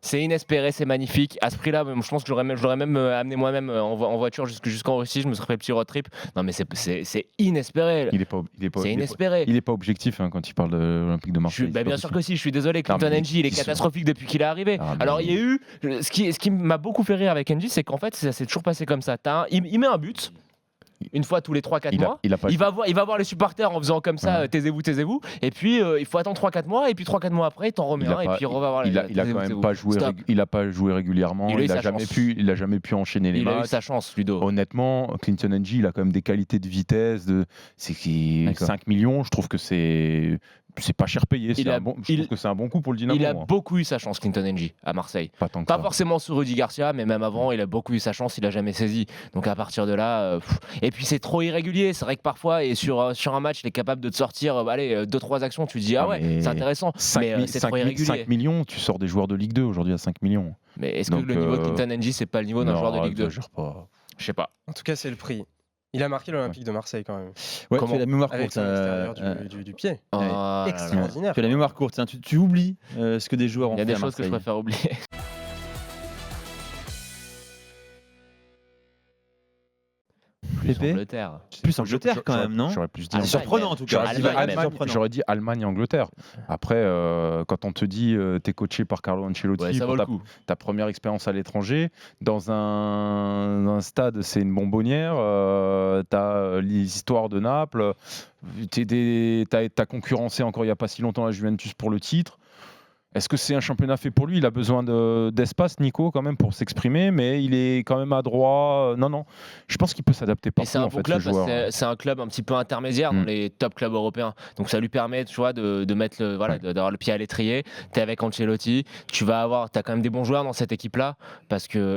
C'est inespéré, c'est magnifique. À ce prix-là, je pense que j'aurais même amené moi-même en voiture jusqu'en Russie. Je me serais fait le petit road trip. Non, mais c'est inespéré. C'est inespéré. Il n'est pas objectif quand il parle de l'Olympique de Marseille. Bien sûr que si, je suis désolé. Clinton NG, il est catastrophique depuis qu'il est arrivé. Alors, il y a eu. Ce qui m'a beaucoup fait rire avec NG, c'est qu'en fait, ça s'est toujours passé comme ça. Il met un but. Une fois tous les 3-4 mois, il va voir les supporters en faisant comme ça, taisez-vous, et puis il faut attendre 3-4 mois, et puis 3-4 mois après, il t'en remet un, et puis on va voir. Il a quand même pas joué. Il a pas joué régulièrement. Il a jamais pu enchaîner les matchs. Il a eu sa chance, Ludo. Honnêtement, Clinton NG, il a quand même des qualités de vitesse. C'est 5 millions. Je trouve que c'est pas cher payé. Je trouve que c'est un bon coup pour le Dynamo. Il a beaucoup eu sa chance, Clinton NG, à Marseille. Pas forcément sur Rudy Garcia, mais même avant, il a beaucoup eu sa chance. Il a jamais saisi. Donc à partir de là, et puis c'est trop irrégulier. C'est vrai que parfois, et sur un match, il est capable de te sortir 2-3 actions. Tu te dis c'est intéressant. Mais c'est trop irrégulier. 5 millions, tu sors des joueurs de Ligue 2 aujourd'hui à 5 millions. Mais est-ce que le niveau de Clinton NG, c'est pas le niveau d'un joueur de Ligue 2 ? Je sais pas. En tout cas, c'est le prix. Il a marqué l'Olympique de Marseille quand même. Ouais, tu as la mémoire courte. Avec du pied. Extraordinaire. Tu as la mémoire courte. Tu oublies ce que des joueurs ont fait. Il y a des choses que je préfère oublier. Plus Angleterre quand même, non ? J'aurais plus dit. C'est surprenant en tout cas. J'aurais dit Allemagne et Angleterre. Après, quand on te dit t'es coaché par Carlo Ancelotti pour ta première expérience à l'étranger, dans un stade, c'est une bonbonnière, t'as l'histoire de Naples, t'as concurrencé encore il n'y a pas si longtemps la Juventus pour le titre. Est-ce que c'est un championnat fait pour lui ? Il a besoin d'espace, Nico, quand même, pour s'exprimer, mais il est quand même adroit. Non. Je pense qu'il peut s'adapter partout. C'est un bon club, c'est un club un petit peu intermédiaire dans les top clubs européens. Donc ça lui permet, tu vois, de mettre d'avoir le pied à l'étrier. T'es avec Ancelotti, t'as quand même des bons joueurs dans cette équipe-là.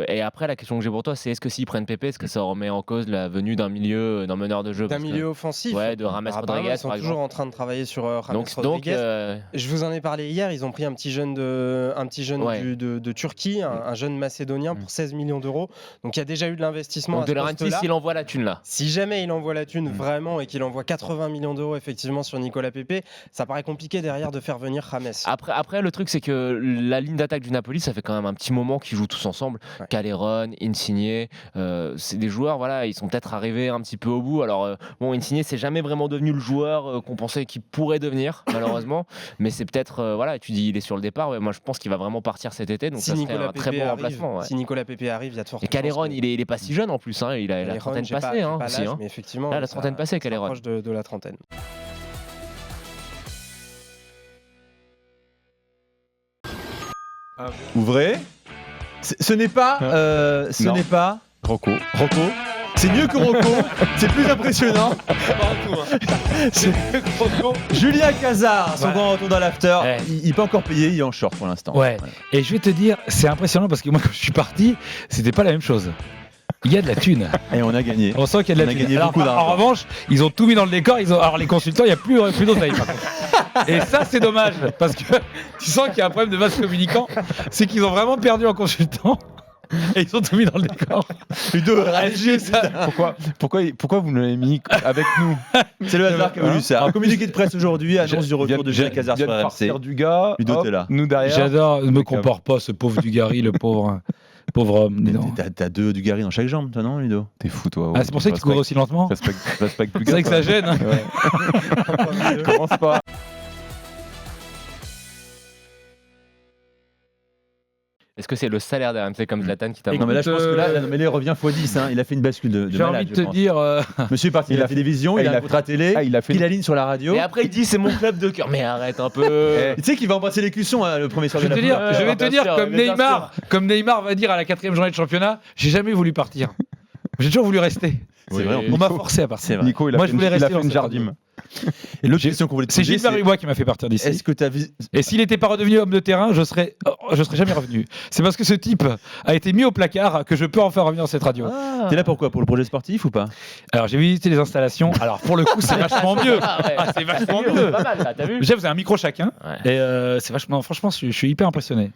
Et après, la question que j'ai pour toi, c'est est-ce que s'ils prennent Pépé, est-ce que ça remet en cause la venue d'un meneur de jeu ? D'un milieu offensif. Ouais, de James Rodriguez. Ils sont toujours en train de travailler sur James Rodriguez. Je vous en ai parlé hier. Ils ont pris un petit jeune de Turquie, un jeune macédonien pour 16 millions d'euros. Donc il y a déjà eu de l'investissement. Donc de Laurentiis, s'il envoie la thune là. Si jamais il envoie la thune vraiment et qu'il envoie 80 millions d'euros effectivement sur Nicolas Pepe, ça paraît compliqué derrière de faire venir James. Après le truc c'est que la ligne d'attaque du Napoli, ça fait quand même un petit moment qu'ils jouent tous ensemble. Calderon, Insigne, c'est des joueurs, ils sont peut-être arrivés un petit peu au bout. Alors Insigne c'est jamais vraiment devenu le joueur qu'on pensait qu'il pourrait devenir malheureusement, mais c'est peut-être tu dis il est sur le départ. Moi je pense qu'il va vraiment partir cet été, donc ça serait un très bon remplacement. Si Nicolas Pepe arrive, il y a de fortes chances. Et Calderon, il est pas si jeune en plus, il a la trentaine passée aussi. Mais effectivement, la trentaine passée, Calderon. Proche de la trentaine. Ouvrez. Ce n'est pas. Rocco. C'est mieux que Rocco. C'est plus impressionnant. C'est mieux que Rocco. Julien Cazard, son grand retour dans l'after. Il n'est pas encore payé, il est en short pour l'instant. Ouais. Et je vais te dire, c'est impressionnant parce que moi, quand je suis parti, c'était pas la même chose. Il y a de la thune. Et on a gagné. On sent qu'il y a de la thune. Alors, en revanche, ils ont tout mis dans le décor. Alors les consultants, il n'y a plus d'oseille par contre. Et ça, c'est dommage parce que tu sens qu'il y a un problème de vase communicant. C'est qu'ils ont vraiment perdu en consultant. Et ils ont tout mis dans le décor. Ludo, réagissez ça. Pourquoi vous l'avez mis avec nous ? C'est le hasard qui a voulu ça. Un communiqué de presse aujourd'hui, annonce du retour de Julien Cazard sur RMC. Du gars, Ludo, t'es là. Nous derrière. J'adore, ne me compare pas ce pauvre Dugarry, le pauvre homme. T'as 2 Dugarry dans chaque jambe, toi, non, Ludo ? T'es fou, toi. C'est pour ça que tu cours aussi lentement ? Respecte C'est vrai que ça gêne. Commence pas. Est-ce que c'est le salaire d'RMC comme Zlatan qui t'a... Non mais là je pense que là il revient x10, il a fait une bascule de j'ai malade. J'ai envie de te dire... Monsieur est parti à la télévision, il a un contrat télé, il aligne sur la radio. Et après il dit c'est mon club de cœur. Mais arrête un peu. Tu sais qu'il va embrasser les cuissons le premier soir de la finale. Je vais te dire comme Neymar va dire à la 4e journée de championnat, j'ai jamais voulu partir. J'ai toujours voulu rester. C'est vrai. On m'a forcé à partir. Nico, moi je voulais rester dans une jardim. Et l'autre question qu'on voulait te poser, c'est Gilles Marubois qui m'a fait partir d'ici. Est-ce que Et s'il n'était pas redevenu homme de terrain, je serais jamais revenu. C'est parce que ce type a été mis au placard que je peux enfin revenir dans cette radio. T'es là pourquoi ? Pour le projet sportif ou pas ? Alors j'ai visité les installations. Alors pour le coup c'est vachement mieux. C'est vachement mieux. Pas mal, t'as vu ? Déjà vous avez un micro chacun. Et c'est vachement. Franchement je suis hyper impressionné.